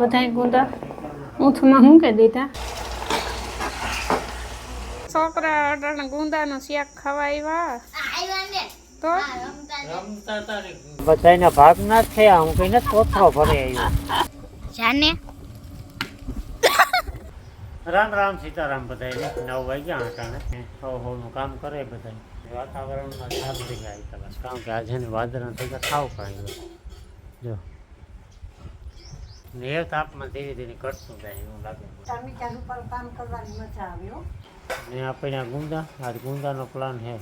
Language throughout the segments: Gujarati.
बधाई गुंदा ऊँथमां मूकी दीधा। छोकरा अटाणे गुंदानु शाक खावा आव्या तो बधाईना भाग ना थया हूँ कईने कोथरो भरी आव्यो जाने। राम राम सीताराम बधाईने 9 वाग्या अटाणे हो काम करे बधाई वातावरण में सारू थी गई तलाश कारण के आज वादरा थी गया खाव पड़े जो नेव ताप में धीरे धीरे कटतुं जाए एवुं लागे टमीटर पर काम करवानी मजा आव्यो ने आपणे गुंदा आज गुंदानो प्लान है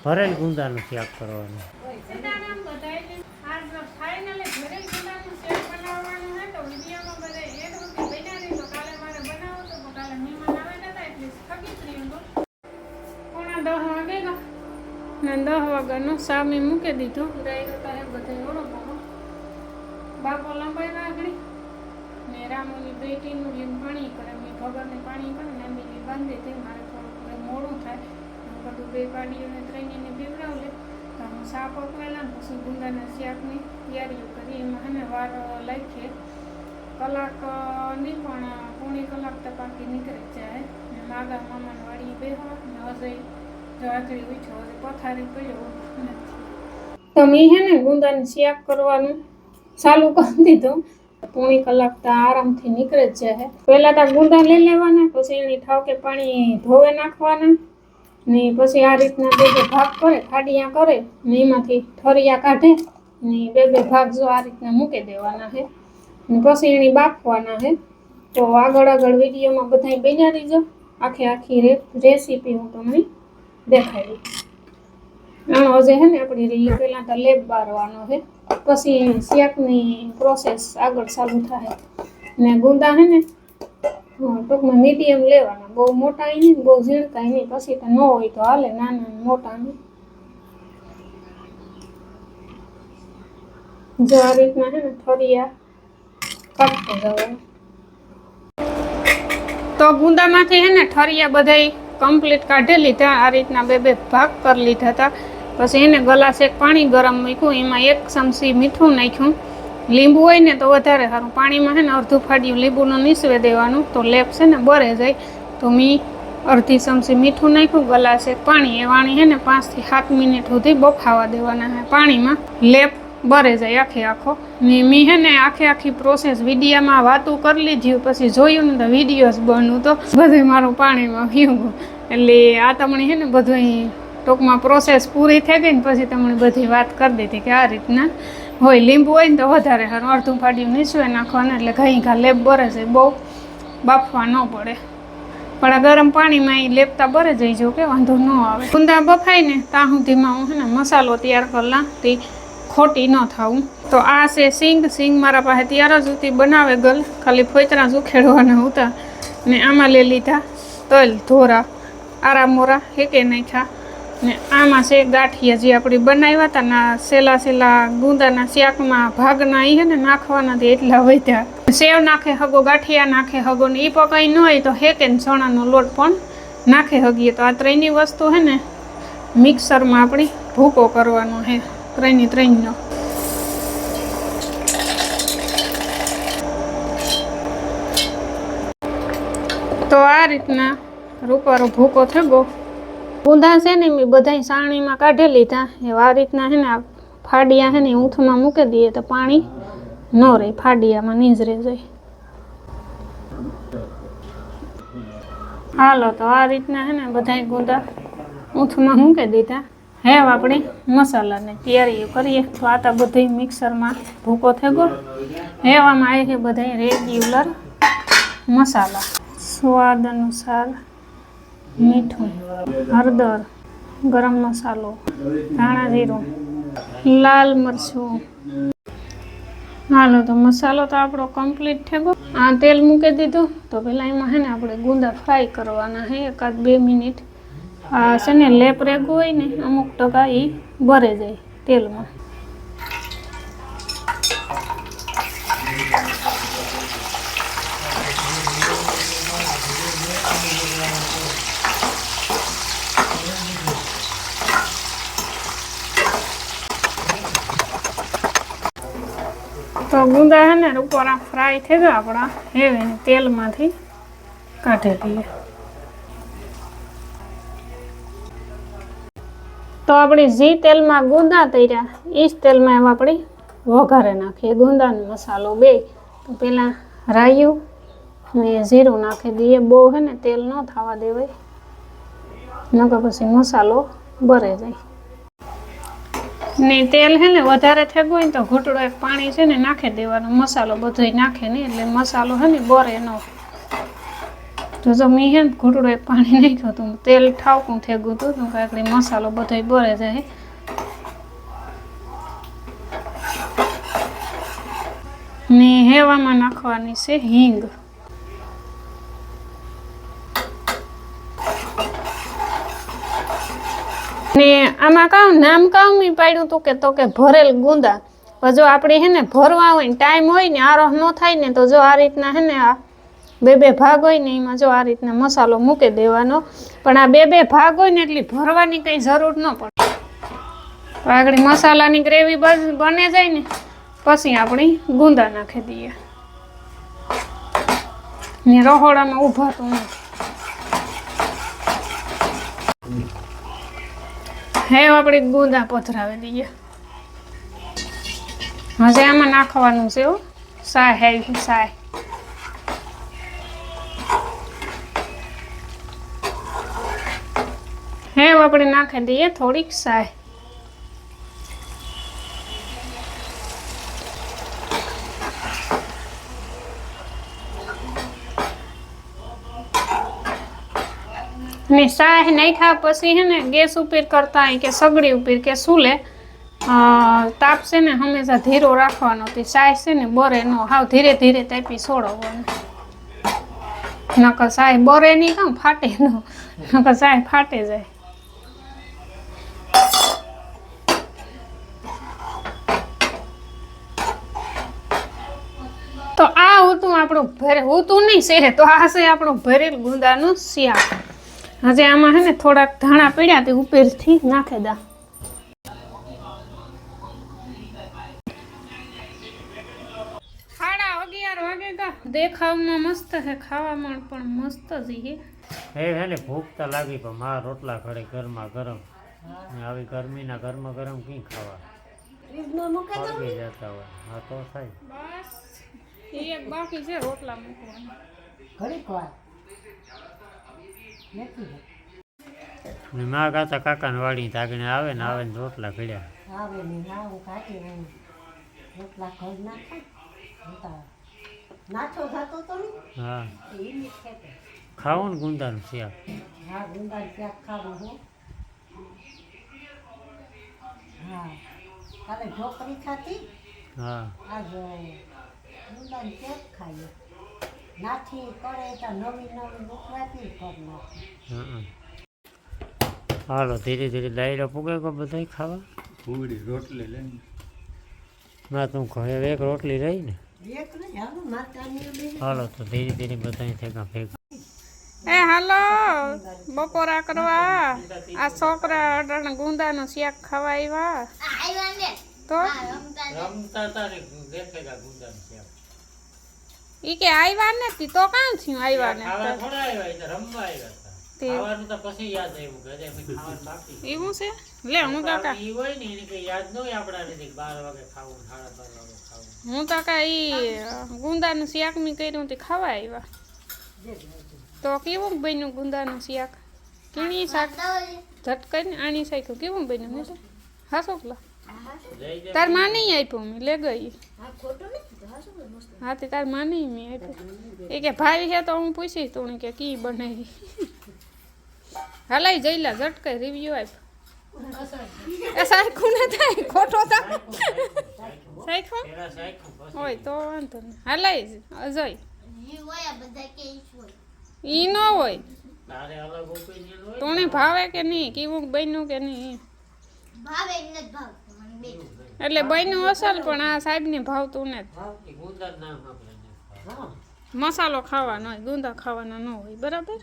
भरेल गुंदानु शाक करवानुं। सीताराम बधाईने आज फाइनली भरेल गुंदानु शाक बनाववानुं है तो विडियोमां बधाई एड होती बनावी तो काले मारे बनावो तो काले मेहमान आवेला હતા એટલે સ્થગિત રહ્યું તો 9:30 વાગેલા ને 10 વાગ્યાનો સામે મૂકી દીધો રાઈ હતા હે બધાય ઓળો બોલો બાપો લંબાઈ આગળી ને રામોની બેટીનું લીમ પાણી કરે મેં ભગરને પાણી કરે ને એમની બાંધી દે મારે થોડું મોડું થાય બધું બે પાડીઓને ત્રણેયને પીવડાવ લે તો હું સા પકવેલા ને પછી ગુંદાના શાકની તૈયારીઓ કરી એમાં હે ને વાર લખીએ કલાક નહીં પણ પોણી કલાક તો પાકી નીકળી જાય ને માગા મામાને વાડી બેહવા ને હજે જો આકડી ઉઠ્યો હજે પથારી પડ્યો નથી તો મેં હે ને ગુંદાનું શાક કરવાનું ચાલુ કરી દીધું પોણી કલાક તો આરામથી નીકળે જ જાય પહેલા તો ગુંદા લઈ લેવાના પછી એની ઠાવકે પાણી ધોવે નાખવાના ને પછી આ રીતના બે ભાગ કરે ખાડિયા કરે ને એમાંથી ઠરિયા કાઢે ને બે ભાગ જો આ રીતના મૂકી દેવાના છે ને પછી એની બાફવાના છે તો આગળ વિડીયોમાં બધાય બેજાડી જો આખી રેસીપી હું તમને દેખાડી આનો હજે છે ને આપણી રહી પહેલાં તો લેપ બારવાનો છે પછી શાકની પ્રોસેસ આગળ ચાલુ થાય ને ગુંદા છે ને ટૂંકમાં મીડિયમ લેવાના બહુ મોટા નહીં બહુ ઝીણકા નહીં પછી તો ન હોય તો હાલે નાના મોટા નહીં જો આ રીતના છે ને ઠરિયા કાપતો જવાનું તો ગુંદામાંથી છે ને ઠરિયા બધાય કમ્પ્લીટ કાઢી લીધા આ રીતના બે ભાગ કરી લીધા હતા પછી એને ગ્લાસ એક પાણી ગરમ મૂક્યું એમાં 1 ચમચી મીઠું નાખ્યું લીંબુ હોય ને તો વધારે સારું પાણીમાં છે ને અડધું ફાડ્યું લીંબુનું નીસવે દેવાનું તો લેપ છે ને બરે જાય તો મેં અડધી ચમચી મીઠું નાખ્યું ગ્લાસ એક પાણી એ વાણી છે ને 5 થી 7 મિનિટ સુધી બફાવા દેવાના છે પાણીમાં લેપ બરે જાય આખો ને મેં છે ને આખી પ્રોસેસ વિડીયામાં વાતું કરી લીધી પછી જોયું ને તો વિડીયોઝ બન્યું તો બધું મારું પાણીમાં ગયું એટલે આ તમને છે ને બધું ટૂંકમાં પ્રોસેસ પૂરી થઈ ગઈ ને પછી તમને બધી વાત કરી દીધી કે આ રીતના હોય લીંબુ હોય ને તો વધારે સારું અડધું ફાડ્યું નીચવે નાખવાના એટલે ઘા લેપ બરે છે બહુ બાફવા ન પડે પણ આ ગરમ પાણીમાં એ લેપતા બરે જઈ જો કે વાંધો ન આવે ગુંદા બફાય ને ત્યાં સુધીમાં હું છે ને મસાલો તૈયાર કરલા તે ખોટી ન થાવું તો આ છે સિંગ મારા પાસે તૈયાર જ હતી બનાવે ગલ ખાલી ફોતરા જ ઉખેડવાના હતા ને આમાં લઈ લીધા તલ ધોરા આરા મોરા હેકે નાખ્યા ને આમાં છે ગાંઠિયા જે આપણે બનાવ્યા હતા ના સેલા ગુંદાના શાકમાં ભાગના એ છે ને નાખવાના એટલા વધ્યા સેવ નાખે હગો ગાંઠિયા નાખે હગો ને એ પકાઈ ન હોય તો હેકે ને ચણાનો લોટ પણ નાખે હગીએ તો આ ત્રણની વસ્તુ છે ને મિક્સરમાં આપણી ભૂકો કરવાનો છે ત્રણનો તો આ રીતના રૂપારો ભૂકો થયો ગુંદા છે ને મેં બધાય સાણીમાં કાઢી લીધા એવા આ રીતના છે ને ફાડિયા છે ને ઊંથમાં મૂકી દઈએ તો પાણી ન રહે ફાડિયામાં નીજરે જાય હાલો તો આ રીતના છે ને બધાય ગુંદા ઊંથમાં મૂકી દીધા હવે આપણે મસાલાને તૈયારી કરીએ તો આ તો બધી મિક્સરમાં ભૂકો થઈ ગયો હવે આમાં આવે છે બધા રેગ્યુલર મસાલા સ્વાદ અનુસાર મીઠું હળદર ગરમ મસાલો ધાણા જીરું લાલ મરચું હાલો તો મસાલો તો આપણો કમ્પ્લીટ થઈ ગયો આ તેલ મૂકી દીધું તો પહેલાં એમાં છે ને આપણે ગુંદા ફ્રાય કરવાના છે 1-2 મિનિટ આ છે ને લેપ રેગો હોય ને અમુક ટકા એ ભરે જાય તેલમાં તો ગુંદા હે ને ને ઉપર આ ફ્રાય થઈ ગયા આપણા હવે તેલમાંથી કાઢી લઈએ. તો આપણે જે તેલમાં ગુંદા તળ્યા એ જ તેલમાં એમ આપણે વઘારે નાખીએ ગુંદાનો મસાલો બે. તો પેલા રાયું ને જીરું નાખી દઈએ. બહુ હે ને તેલ ન થવા દેવાય નકર પછી મસાલો બરે જાય. ને તેલ હે ને વધારે થઈ ગયું હોય તો ઘૂંટડો એક પાણી છે ને નાખી દેવાનો. મસાલો બધો નાખે નહીં એટલે મસાલો હે ને બરે ન. જો મેં હે ને ઘૂંટડો એક પાણી નાખ્યું હતું તેલ ઠાવકું થઈ ગયું હતું તો કાંઈ મસાલો બધો બરે જાય. ને હેવામાં નાખવાની છે હિંગ. ને આમાં કામ નામ કામ પાડ્યું હતું કે ભરેલ ગુંદા. જો આપણે હે ને ભરવા હોય ને ટાઈમ હોય ને આરોહ ન થાય ને તો જો આ રીતના હે ને આ બે ભાગ હોય ને એમાં જો આ રીતના મસાલો મૂકી દેવાનો. પણ આ બે ભાગ હોય ને એટલી ભરવાની કંઈ જરૂર ન પડે. આગળ મસાલાની ગ્રેવી બને જાય ને પછી આપણે ગુંદા નાખી દઈએ. ને રહોડામાં ઊભાતું નથી. હવે આપણે ગુંદા પધરાવી દઈએ. હજે આમાં નાખવાનું છે સાય હેવી સાય. હવે આપણે નાખી દઈએ થોડીક સાય. ને સાય નાખ્યા પછી હે ને ગેસ ઉપર કરતા હોય કે સગડી ઉપર કે સુલે તાપ છે ને હંમેશા ધીરો રાખવાનો. તે સાય છે ને બરે ન હાવ ધીરે ધીરે તાપી છોડવાનું. નકર સાય બરે નહીં કામ ફાટે ન નકર સાય ફાટે જાય. તો આ હતું આપણું હોતું નહીં છે તો આ છે આપણું ભરેલ ગુંદાનું શિયાળ. હજે આમાં હે ને થોડાક ધાણા પીડ્યા તે ઉપરથી નાખી દા. સાડા 11 વાગે કા દેખાવમાં મસ્ત છે ખાવામાં પણ મસ્ત જ હે ને ભૂખ તો લાગી પણ મારા રોટલા ખડે ગરમા ગરમ. આવી ગરમીના ગરમા ગરમ કઈ ખાવા પડી જતા હોય. હા તો થાય બસ એક બાકી છે રોટલા મૂકવાના. ઘડીક વાર ને મા કાતા કાકાને વાડી તાગીને આવે ને રોટલા ઘડ્યા આવે ને હું કાઢી આવું રોટલા ઘર નાખે નાચો થતો તો ને. હા એ ખેતે ખાવું ને ગુંદાનું શાક. હા ગુંદાનું શાક ખાવું હું. હા કાલે ઢોકળી ખાતી. હા આજ ગુંદાનું શાક ખાઈએ. નાથી કરે તો નવી મૂકવાતી કર નાખી. હાલો ધીરે ધીરે ડાયરો પૂગે કો બધા ખાવા. પૂરી રોટલી લઈને ના તું ઘરે એક રોટલી રહી ને. એક નહીં હાલો માતાની હાલો તો ધીરે ધીરે બધા ભેગા ભેગા. એ હાલો બપોરા કરવા આ છોકરા અટાણે ગુંદાનું શાક ખાવા આવ્યા. તો રમતા તારે દેખેગા ગુંદાનું શાક. ઈ કે આવ્યા નથી તો કામ થયું આવ્યા ને ખાવા થોડા આવ્યા એ તો રમવા આવ્યા હતા. ખાવાનું તો પછી યાદ આવ્યું કે હજી અમે ખાવાનું બાકી. એવું છે લે હું કાકા ઈ હોય ને એને કઈ યાદ ન હોય આપણા ને 12 વાગે ખાવું 12:30 વાગે ખાવું. હું કાકા ઈ ગુંદાનું શાક મી કર્યું તે ખાવા આવ્યા. તો કેવું બન્યું ગુંદાનું શાક? કેણી શાક ઝટકાઈને આણી શાખ્યું કેવું બન્યું ને તો હા છોકલા તાર માં નહીં આપ્યું મેં લે ગઈ. હા તે તાર માં નહીં મેં આપ્યું. એ કે ભાઈ છે તો હું પૂછીશ તો કે કી બનાવી. હલાઈ જઈલા ઝટકાઈ રિવ્યુ આપ્યો. એ સાયખું ના થાય ખોટો થાય સાયખું હોય તો વાંધો નહીં હલાઈ જ અજય ઈ ન હોય તારે અલગ ઓપિનિયન હોય. તોને ભાવે કે નહીં કેવું બન્યું કે નહીં એટલે બન્યું અસલ પણ આ સાહેબને ભાવતું ને ગુંદાનું નામ આપણે મસાલો ખાવાનો હોય ગુંદા ખાવાના ન હોય બરાબર.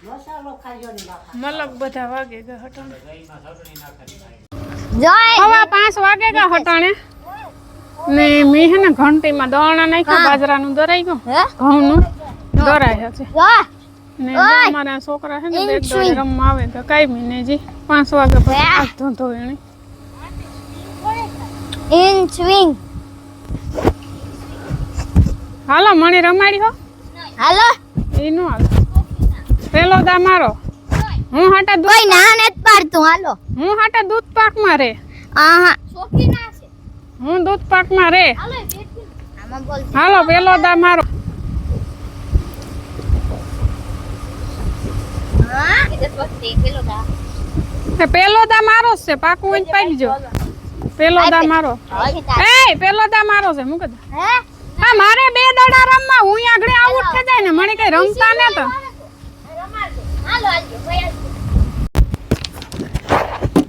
મસાલો ખાજો ને બાપા. મલક બધા વાગે ગયા હટાણે દહીંમાં સગડી નાખવાની. હવા 5 વાગે ગયા હટાણે ને મેં હે ને ઘંટીમાં દળણા નાખ્યું, બાજરાનું દરાઈ ગયું, ઘઉંનું દરાય છે. ને જો અમારા છોકરા છે ને બેટ દોડે રમવા આવે તો કઈ મહિને જી 5 વાગે પછી હાથ ધોતો એની. In swing. હાલો મણી રમાડી હો. હાલો. ઈ નો હાલો. પેલો દા મારો. હું હાટા દૂધ કોઈ ના નથી પાડતું. હાલો. હું હાટા દૂધ પાકમાં રે. આહા. સોકી ના છે. હું દૂધ પાકમાં રે. હાલો આમાં બોલ. હાલો પેલો દા મારો. હા કીધું વખતે પેલો દા. એ પેલો દા મારો જ છે, પાકું હોય પાકજો. પેલો દા મારો. એ પેલો દા મારો છે, મૂક દે. હે હા મારે 2 દડા રમવા, હું આગળ આઉટ થઈ જાય ને મને કઈ રમતા ને તો. હાલો હાલો ભાઈ.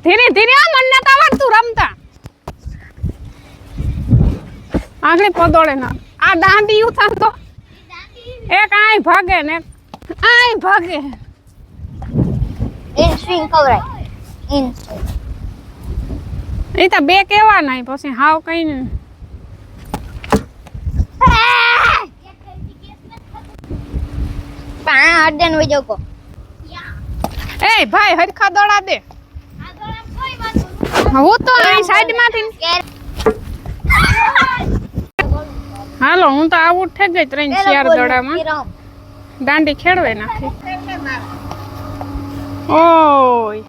ધીરે ધીરે આ મને તો આવડતું રમતા. આગળ પદોડે ના. આ દાંડી ઉથાર તો એક આય ભાગે ને આય ભાગે. ઇન સ્વિંગ કવરાય. ઇન એ તો 2 કેવા નહીં પછી હાવ કઈ ને. પા અડન વઈ જાવ કો. એ ભાઈ હરખા દોડા દે. હું તો અહીં સાઈડ માંથી. હાલો હું તો આઉટ થઈ ગઈ 3-4 દડામાં. દાંડી ખેડવે નાખી. ઓય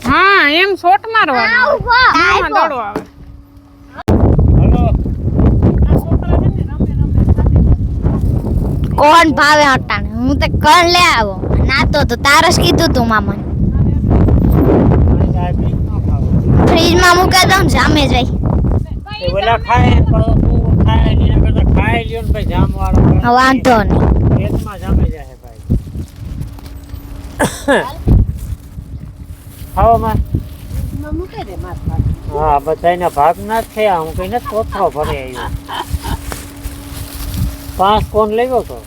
હા એમ શોટ મારવાનો. આમાં દડો આવે. હલો કોણ ભાવે હટાને હું તો કર લે આવો નાતો તો તારસ કીધું તું મામા ફ્રીજમાં મૂકી દઉં ને સામે જઈ એ ઓલા ખાય પણ તું ખાય ને એના કરતા ખાઈ લ્યો ને ભાઈ જામ વાળો વાંધો નહીં પેટમાં જામે જાય ભાઈ. ખાવો માં મૂકે દે માર હા બધાના ભાગ ના જ થયા. હું કઈ નથી કોથળો ભરી આવ્યો. 5 કોણ લેવો તો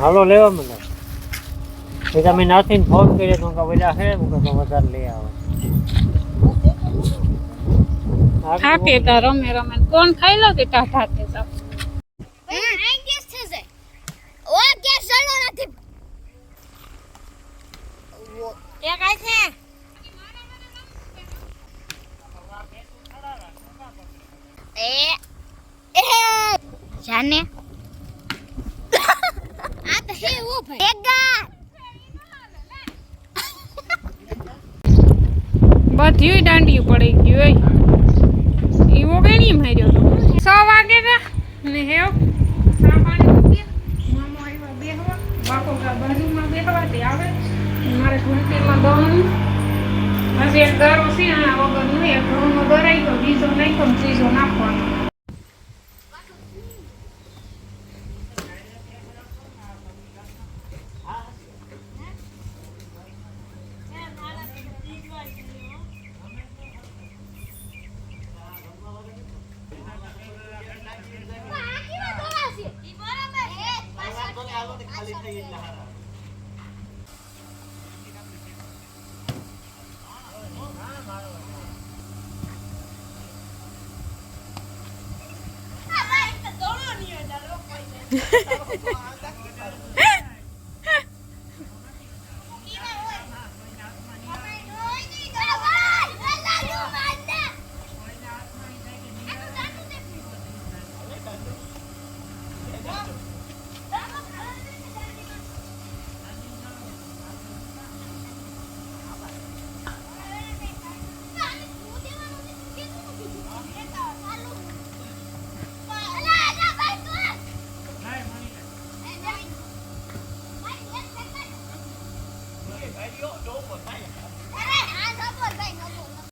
હાલો લેવા મને. એ તમે નાથીને ફોન કર્યો તો બધા હે હું તો વધારે લઈ આવો. થાકે તા રમે રમે કોણ ખાઈ લો કે ટાટા કે સબ. આ ગેસ છે જે ઓ ગેસ ચાલુ નથી ઓ એ કાઈ છે એ જાને આ તો હે ઓ ભાઈ એક ગા બધી દાંડી પડી ગઈ હોય. ઈવો કેણી માર્યો તો 6 વાગે ને ને હેવ સા પાણી મૂકી મામો આવ્યો બેહવા બાપો બાજુમાં બેહવા તે આવે મારે ઘંટીમાં દોણ હજી એક દરો છે આ વગરનું એક ઘઉંનો દરાઈ ગયો બીજો નાખ્યો ને ત્રીજો નાખવાનો.